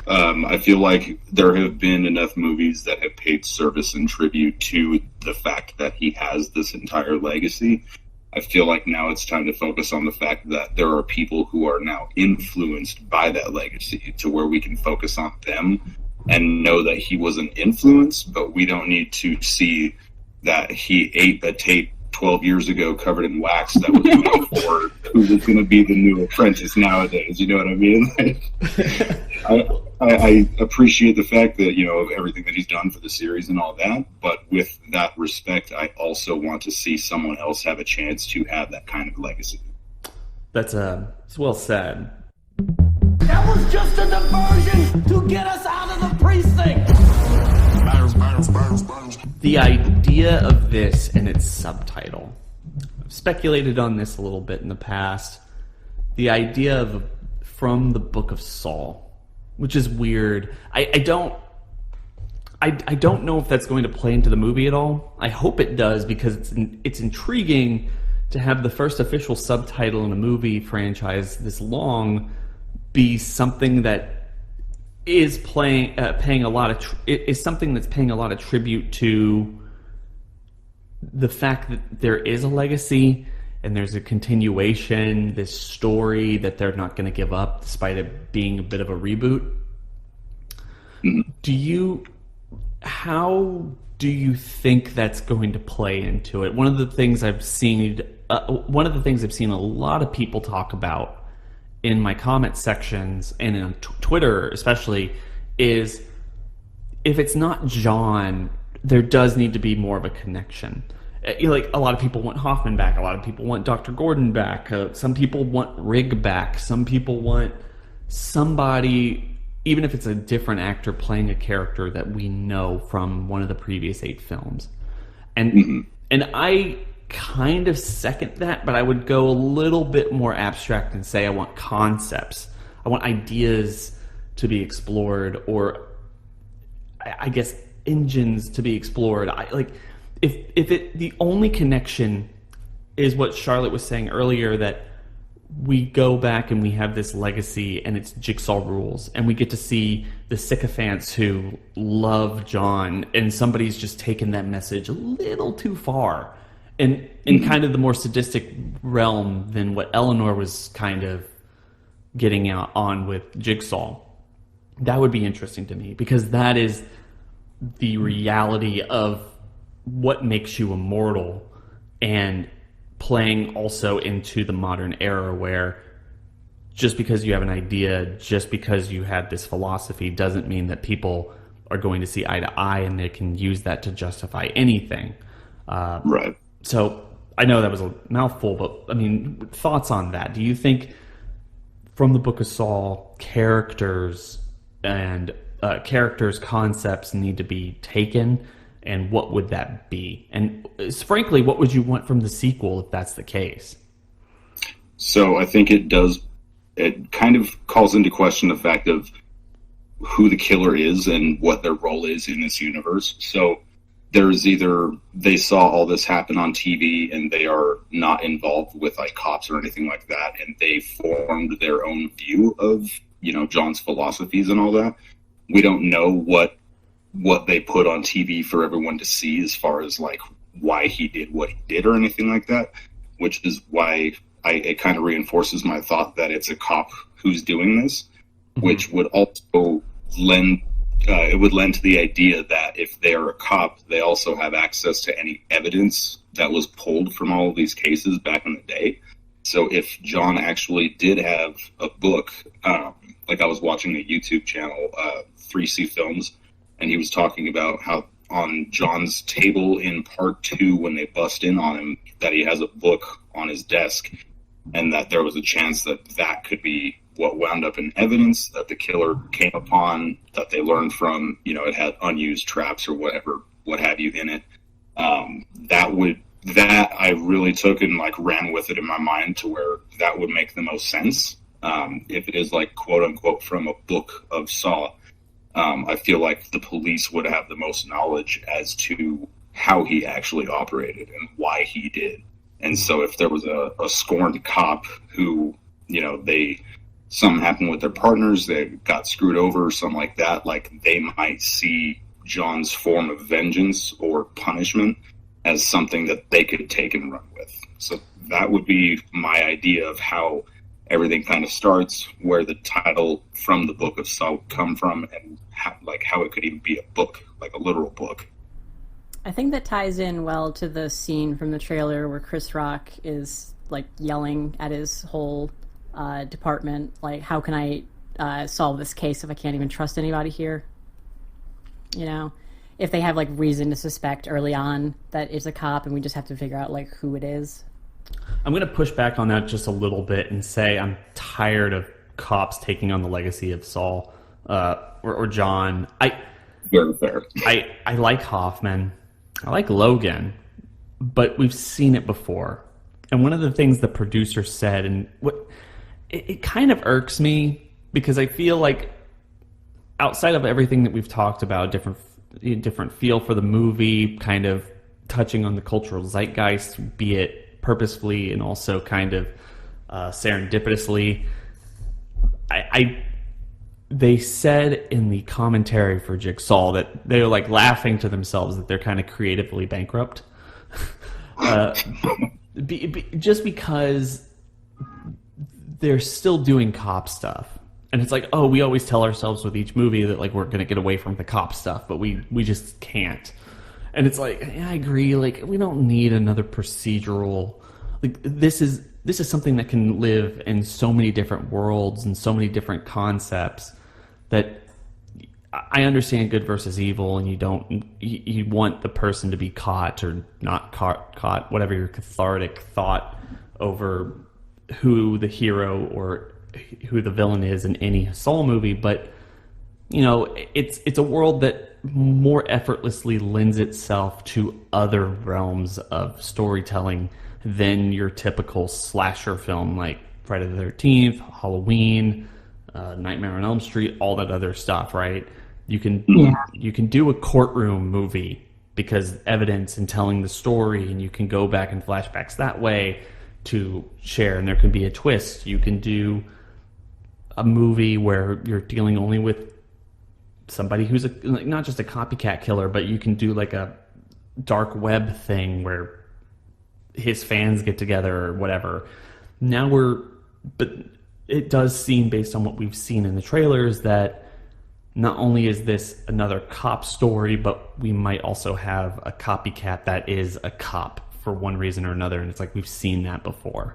I feel like there have been enough movies that have paid service and tribute to the fact that he has this entire legacy. I feel like now it's time to focus on the fact that there are people who are now influenced by that legacy to where we can focus on them and know that he was an influence, but we don't need to see that he ate a tape 12 years ago covered in wax that was known for who was going to be the new apprentice nowadays. You know what I mean? I appreciate the fact that, you know, of everything that he's done for the series and all that, but with that respect, I also want to see someone else have a chance to have that kind of legacy. That's it's well said. That was just a diversion to get us out of the precinct. The idea of this and its subtitle. I've speculated on this a little bit in the past. The idea of from the Book of Saul, which is weird. I don't know if that's going to play into the movie at all. I hope it does because it's intriguing to have the first official subtitle in a movie franchise this long be something that is paying a lot of is something that's paying a lot of tribute to the fact that there is a legacy and there's a continuation, this story that they're not going to give up despite it being a bit of a reboot. How do you think that's going to play into it? One of the things I've seen a lot of people talk about in my comment sections and on Twitter especially is if it's not John, there does need to be more of a connection. Like a lot of people want Hoffman back, a lot of people want Dr. Gordon back, some people want Rigg back, some people want somebody, even if it's a different actor playing a character that we know from one of the previous 8 films. And I kind of second that, but I would go a little bit more abstract and say I want concepts. I want ideas to be explored, or I guess engines to be explored. If the only connection is what Charlotte was saying earlier, that we go back and we have this legacy and it's Jigsaw rules and we get to see the sycophants who love John and somebody's just taken that message a little too far in kind of the more sadistic realm than what Eleanor was kind of getting out on with Jigsaw. That would be interesting to me because that is the reality of what makes you immortal, and playing also into the modern era where just because you have an idea, just because you had this philosophy doesn't mean that people are going to see eye to eye and they can use that to justify anything. Right. So I know that was a mouthful, but I mean, thoughts on that? Do you think from the Book of Saul, characters and concepts need to be taken? And what would that be? And frankly, what would you want from the sequel if that's the case? So I think it kind of calls into question the fact of who the killer is and what their role is in this universe. So there's either they saw all this happen on TV and they are not involved with like cops or anything like that, and they formed their own view of, you know, John's philosophies and all that. We don't know what they put on TV for everyone to see as far as like why he did what he did or anything like that, which is why it kind of reinforces my thought that it's a cop who's doing this, which would also lend to the idea that if they're a cop, they also have access to any evidence that was pulled from all of these cases back in the day. So if John actually did have a book, like I was watching a YouTube channel, 3C Films, and he was talking about how on John's table in part 2, when they bust in on him, that he has a book on his desk, and that there was a chance that that could be what wound up in evidence that the killer came upon, that they learned from, you know, it had unused traps or whatever, what have you in it. That would that I really took and like ran with it in my mind to where that would make the most sense. If it is like quote unquote from a book of Saw, I feel like the police would have the most knowledge as to how he actually operated and why he did. And so if there was a scorned cop who, you know, something happened with their partners, they got screwed over or something like that, like they might see John's form of vengeance or punishment as something that they could take and run with. So that would be my idea of how everything kind of starts, where the title From the Book of Saw would come from, and how it could even be a book, like a literal book. I think that ties in well to the scene from the trailer where Chris Rock is like yelling at his whole department, like, how can I solve this case if I can't even trust anybody here? You know, if they have like reason to suspect early on that it's a cop and we just have to figure out like who it is. I'm going to push back on that just a little bit and say I'm tired of cops taking on the legacy of Saul or John. Very fair. I like Hoffman. I like Logan, but we've seen it before. And one of the things the producer said, and it kind of irks me because I feel like outside of everything that we've talked about, different feel for the movie, kind of touching on the cultural zeitgeist, be it purposefully and also kind of serendipitously. They said in the commentary for Jigsaw that they're like laughing to themselves that they're kind of creatively bankrupt. Just because they're still doing cop stuff. And it's like, oh, we always tell ourselves with each movie that like we're going to get away from the cop stuff, but we just can't. And it's like, yeah, I agree. Like, we don't need another procedural. Like, this is something that can live in so many different worlds and so many different concepts that I understand good versus evil, and you want the person to be caught or not caught, whatever your cathartic thought over who the hero or who the villain is in any Saw movie. But you know, it's a world that more effortlessly lends itself to other realms of storytelling than your typical slasher film like Friday the 13th, Halloween, Nightmare on Elm Street, all that other stuff, right? You can do a courtroom movie because evidence and telling the story, and you can go back in flashbacks that way to share, and there can be a twist. You can do a movie where you're dealing only with somebody who's not just a copycat killer, but you can do like a dark web thing where his fans get together or whatever. But it does seem, based on what we've seen in the trailers, that not only is this another cop story, but we might also have a copycat that is a cop for one reason or another, and it's like we've seen that before.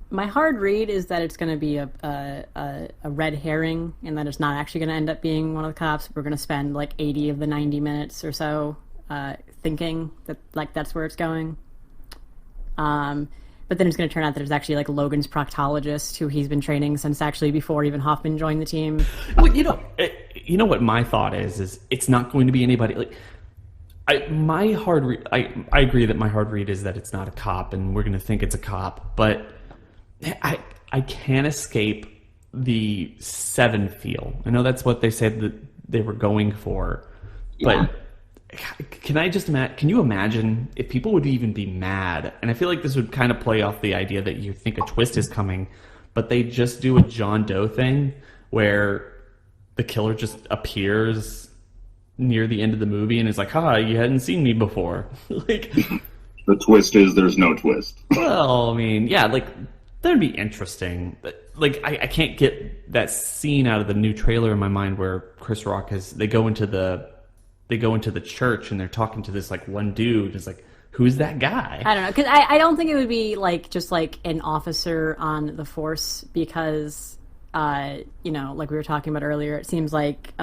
My hard read is that it's going to be a red herring, and that it's not actually going to end up being one of the cops. We're going to spend like 80 of the 90 minutes or so thinking that like that's where it's going. But then it's going to turn out that it's actually like Logan's proctologist, who he's been training since actually before even Hoffman joined the team. Well, you know what my thought is it's not going to be anybody like. I agree that my hard read is that it's not a cop, and we're going to think it's a cop, but I can't escape the Seven feel. I know that's what they said that they were going for, but can you imagine if people would even be mad? And I feel like this would kind of play off the idea that you think a twist is coming, but they just do a John Doe thing where the killer just appears near the end of the movie and is like, you hadn't seen me before. Like, the twist is there's no twist. Well, I mean, yeah, like, that'd be interesting. But, like, I can't get that scene out of the new trailer in my mind where Chris Rock they go into the church and they're talking to this like one dude. It's like, who's that guy? I don't know, because I don't think it would be like just like an officer on the force, because you know, like we were talking about earlier, it seems like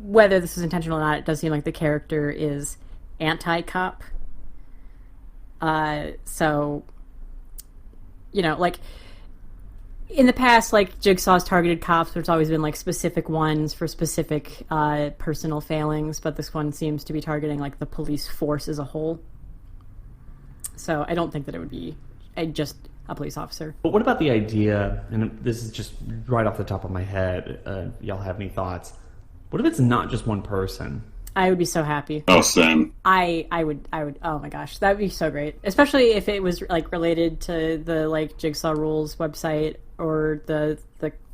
whether this is intentional or not, it does seem like the character is anti-cop. So, you know, like in the past, like Jigsaw's targeted cops, there's always been like specific ones for specific personal failings, but this one seems to be targeting like the police force as a whole. So I don't think that it would be just a police officer. But what about the idea, and this is just right off the top of my head, y'all have any thoughts? What if it's not just one person? I would be so happy. Oh, same. I would, oh my gosh, that would be so great. Especially if it was like related to the like Jigsaw Rules website or the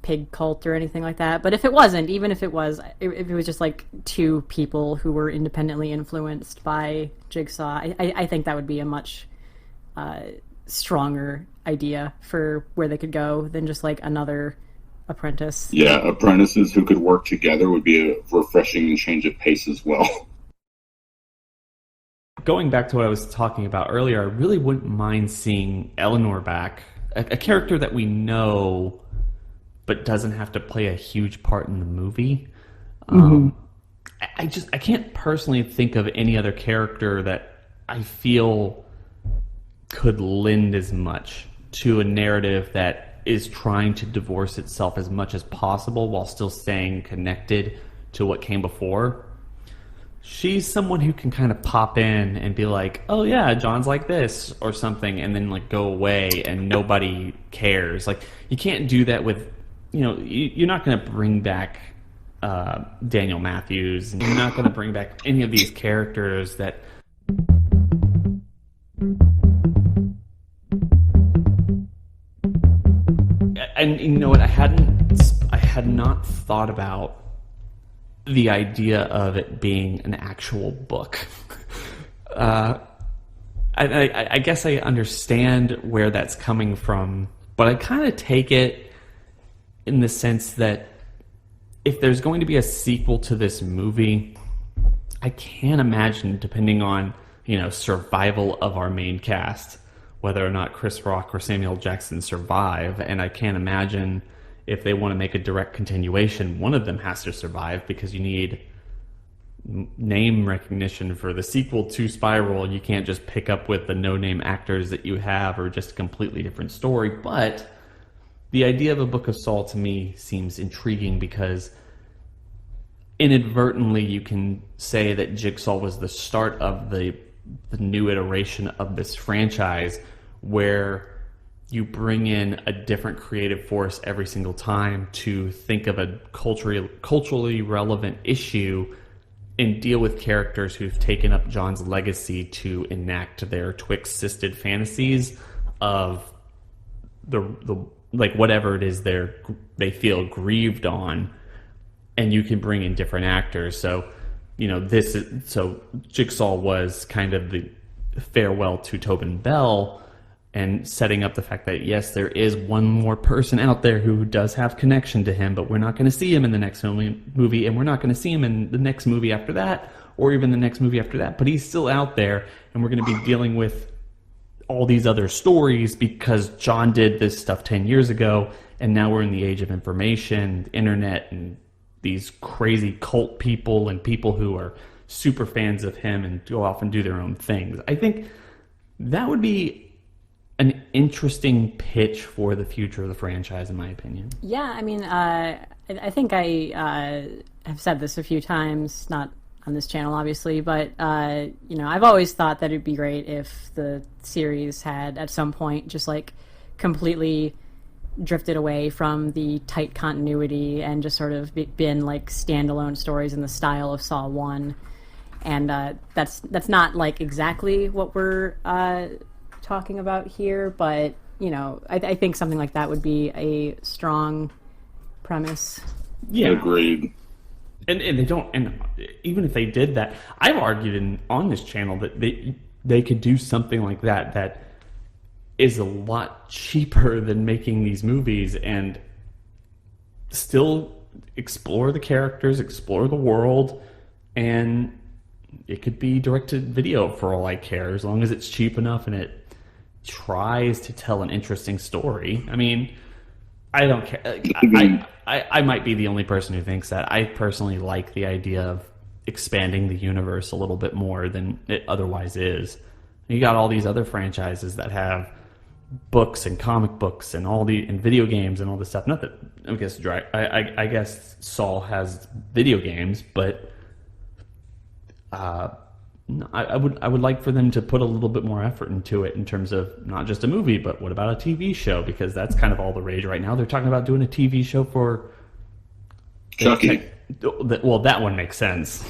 pig cult or anything like that. But if it wasn't, even if it was, if it was just like two people who were independently influenced by Jigsaw, I think that would be a much stronger idea for where they could go than just like another apprentice. Yeah, apprentices who could work together would be a refreshing change of pace as well. Going back to what I was talking about earlier, I really wouldn't mind seeing Eleanor back, a character that we know but doesn't have to play a huge part in the movie. I can't personally think of any other character that I feel could lend as much to a narrative that is trying to divorce itself as much as possible while still staying connected to what came before. She's someone who can kind of pop in and be like, oh yeah, John's like this or something, and then like go away and nobody cares. Like, you can't do that with, you're not going to bring back Daniel Matthews, and you're not going to bring back any of these characters that and you know what, I had not thought about the idea of it being an actual book. I guess I understand where that's coming from, but I kind of take it in the sense that if there's going to be a sequel to this movie, I can't imagine, depending on, survival of our main cast, whether or not Chris Rock or Samuel Jackson survive. And I can't imagine if they want to make a direct continuation, one of them has to survive, because you need name recognition for the sequel to Spiral. You can't just pick up with the no-name actors that you have, or just a completely different story. But the idea of a Book of Saul to me seems intriguing, because inadvertently you can say that Jigsaw was the start of the new iteration of this franchise, where you bring in a different creative force every single time to think of a culturally relevant issue and deal with characters who've taken up John's legacy to enact their twixt-sisted fantasies of the like whatever it is they feel grieved on, and you can bring in different actors. So Jigsaw was kind of the farewell to Tobin Bell, and setting up the fact that, yes, there is one more person out there who does have connection to him, but we're not going to see him in the next movie, and we're not going to see him in the next movie after that, or even the next movie after that, but he's still out there, and we're going to be dealing with all these other stories because John did this stuff 10 years ago, and now we're in the age of information, the internet, and these crazy cult people and people who are super fans of him and go off and do their own things. I think that would be an interesting pitch for the future of the franchise, in my opinion. Yeah, I mean, I think I have said this a few times, not on this channel, obviously, but, I've always thought that it'd be great if the series had, at some point, just, like, completely drifted away from the tight continuity and just sort of been, like, standalone stories in the style of Saw 1. And that's not, like, exactly what we're talking about here, but I think something like that would be a strong premise. Yeah, agreed. And they don't, and even if they did that, I've argued on this channel that they could do something like that is a lot cheaper than making these movies, and still explore the characters, explore the world, and it could be directed video for all I care, as long as it's cheap enough and it tries to tell an interesting story. I mean, I don't care. I might be the only person who thinks that. I personally like the idea of expanding the universe a little bit more than it otherwise is. You got all these other franchises that have books and comic books and and video games and all this stuff. Not that I guess Saul has video games, but I would like for them to put a little bit more effort into it in terms of not just a movie, but what about a TV show? Because that's kind of all the rage right now. They're talking about doing a TV show for Chucky. Well, that one makes sense.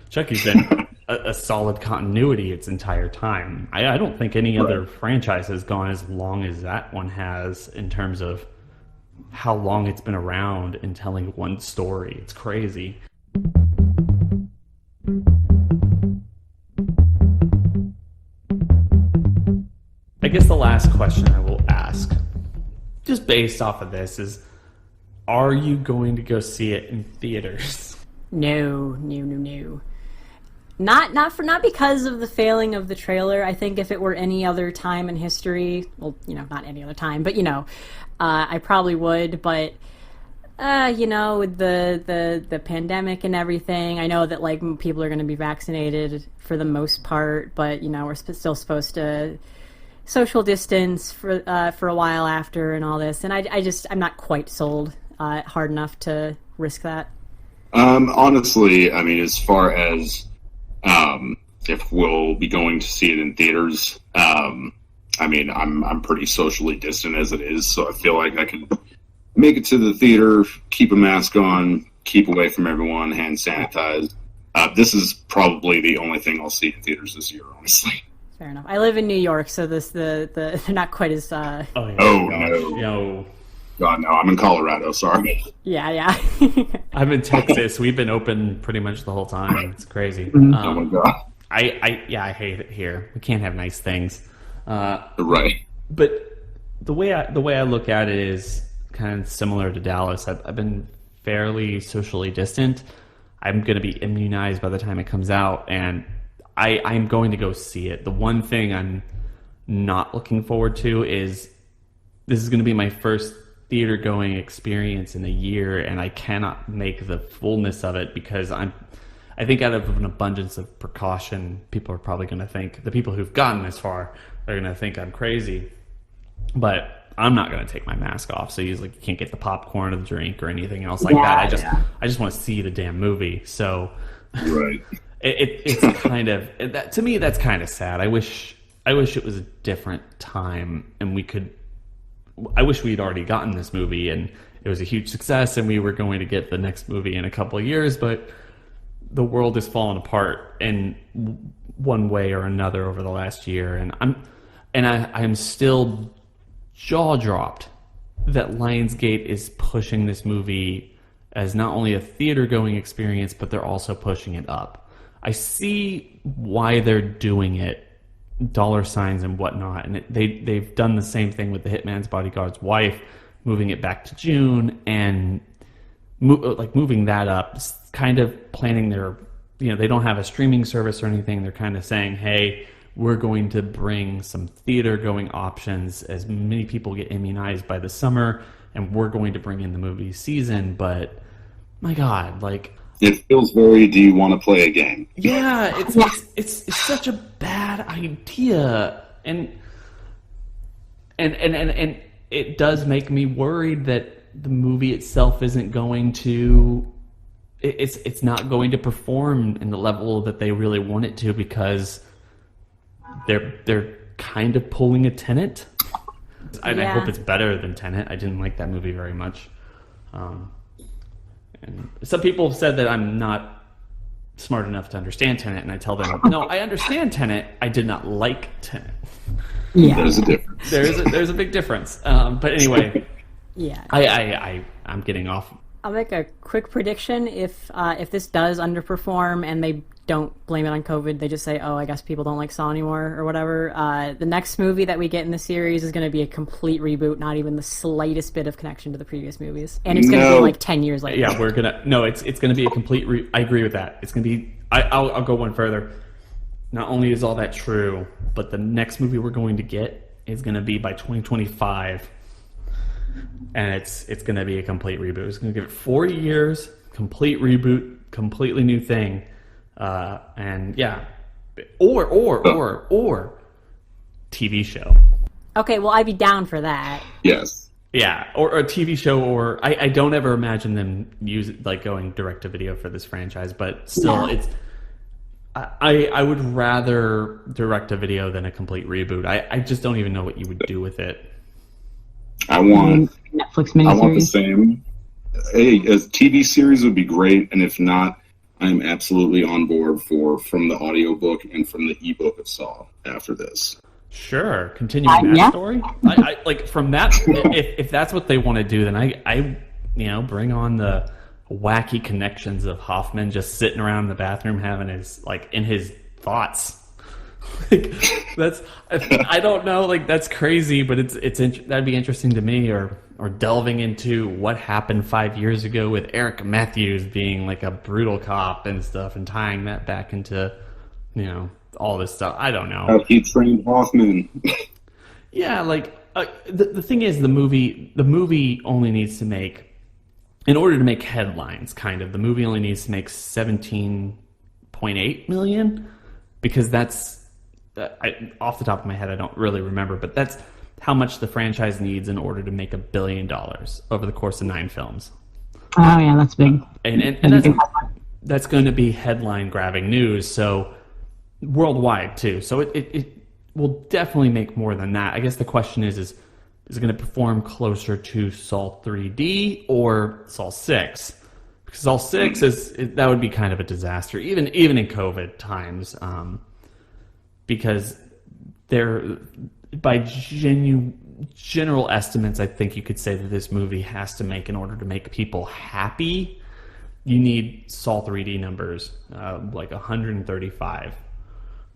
Chucky's been a solid continuity its entire time. I don't think any other franchise has gone as long as that one has in terms of how long it's been around and telling one story. It's crazy. I guess the last question I will ask, just based off of this, is are you going to go see it in theaters? No. Not because of the failing of the trailer. I think if it were any other time in history, well, not any other time, but I probably would. But with the pandemic and everything, I know that like people are going to be vaccinated for the most part, but we're still supposed to social distance for a while after and all this, and I'm not quite sold hard enough to risk that. Honestly, I mean, as far as if we'll be going to see it in theaters, I mean, I'm pretty socially distant as it is, so I feel like I can make it to the theater, keep a mask on, keep away from everyone, hand sanitize. This is probably the only thing I'll see in theaters this year, honestly. Fair enough. I live in New York, so they're not quite as. No. No. God, no, I'm in Colorado, sorry. Yeah. I'm in Texas. We've been open pretty much the whole time. It's crazy. Oh my God. I hate it here. We can't have nice things. Right. But the way I look at it is kind of similar to Dallas. I've been fairly socially distant. I'm going to be immunized by the time it comes out, and I'm going to go see it. The one thing I'm not looking forward to is this is going to be my first theater going experience in a year, and I cannot make the fullness of it because I think out of an abundance of precaution, people are probably going to think, the people who've gotten this far are going to think I'm crazy. But I'm not going to take my mask off, so you can't get the popcorn or the drink or anything else like that. I just want to see the damn movie. So right. It's kind of that, to me, that's kind of sad. I wish it was a different time, and I wish we'd already gotten this movie and it was a huge success and we were going to get the next movie in a couple of years, but the world has fallen apart in one way or another over the last year, and I'm still jaw-dropped that Lionsgate is pushing this movie as not only a theater-going experience, but they're also pushing it up. I see why they're doing it, dollar signs and whatnot, and they've done the same thing with The Hitman's Bodyguard's Wife, moving it back to June and moving that up, kind of planning their, they don't have a streaming service or anything. They're kind of saying, hey, we're going to bring some theater going options as many people get immunized by the summer, and we're going to bring in the movie season. But my God, it feels very, do you want to play a game? Yeah, it's such a bad idea, and it does make me worried that the movie itself isn't going to, it's not going to perform in the level that they really want it to, because they're kind of pulling a Tenet. I hope it's better than Tenet. I didn't like that movie very much. And some people have said that I'm not smart enough to understand Tenet, and I tell them, no, I understand Tenet. I did not like Tenet. Yeah, there's a difference. There's a big difference. But anyway, yeah, I'm getting off. I'll make a quick prediction. If this does underperform and they don't blame it on COVID, they just say, oh, I guess people don't like Saw anymore or whatever, the next movie that we get in the series is going to be a complete reboot, not even the slightest bit of connection to the previous movies. And it's going to be 10 years later. Yeah, it's going to be a complete I agree with that. It's going to be, I'll go one further. Not only is all that true, but the next movie we're going to get is going to be by 2025. And it's going to be a complete reboot. It's going to give it 4 years, complete reboot, completely new thing. And yeah, or TV show. Okay, well, I'd be down for that. Yes. Yeah, or a TV show, or I don't ever imagine them going direct to video for this franchise, but still, I would rather direct a video than a complete reboot. I just don't even know what you would do with it. I want Netflix the miniseries. same. Hey, a TV series would be great, and if not, I'm absolutely on board for from the audiobook and from the ebook of Saw after this. Sure, continuing that yeah. story. I like from that. If that's what they want to do, then I bring on the wacky connections of Hoffman just sitting around in the bathroom having his in his thoughts. Like that's I don't know, like that's crazy, but that'd be interesting to me. Or delving into what happened 5 years ago with Eric Matthews being like a brutal cop and stuff, and tying that back into all this stuff. I don't know. He trained Hoffman. Yeah, the thing is, the movie only needs to make, in order to make headlines, the movie only needs to make $17.8 million, because that's off the top of my head, I don't really remember, but that's how much the franchise needs in order to make $1 billion over the course of 9 films. Oh yeah, that's big. And that's going to be headline grabbing news. So worldwide too. So it will definitely make more than that. I guess the question is it going to perform closer to Saw 3D or Saw 6? Because Saw 6 that would be kind of a disaster, even in COVID times, because they're by general estimates, I think you could say that this movie has to make, in order to make people happy, you need Saw 3D numbers, like 135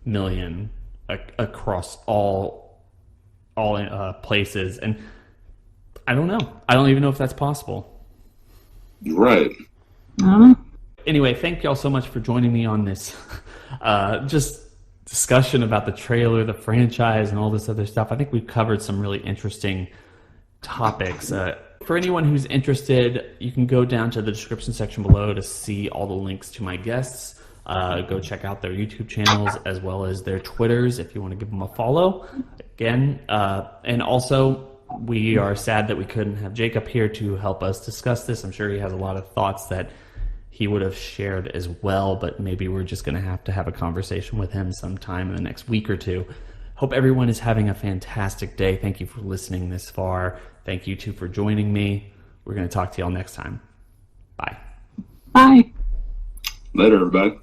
million across all places, and I don't know. I don't even know if that's possible. Right. Anyway, thank y'all so much for joining me on this just discussion about the trailer, the franchise, and all this other stuff. I think we've covered some really interesting topics. For anyone who's interested, you can go down to the description section below to see all the links to my guests. Go check out their YouTube channels as well as their Twitters if you want to give them a follow. Again, and also, we are sad that we couldn't have Jacob here to help us discuss this. I'm sure he has a lot of thoughts that he would have shared as well, but maybe we're just going to have a conversation with him sometime in the next week or two. Hope everyone is having a fantastic day. Thank you for listening this far. Thank you too for joining me. We're going to talk to y'all next time. Bye. Bye. Later, everybody.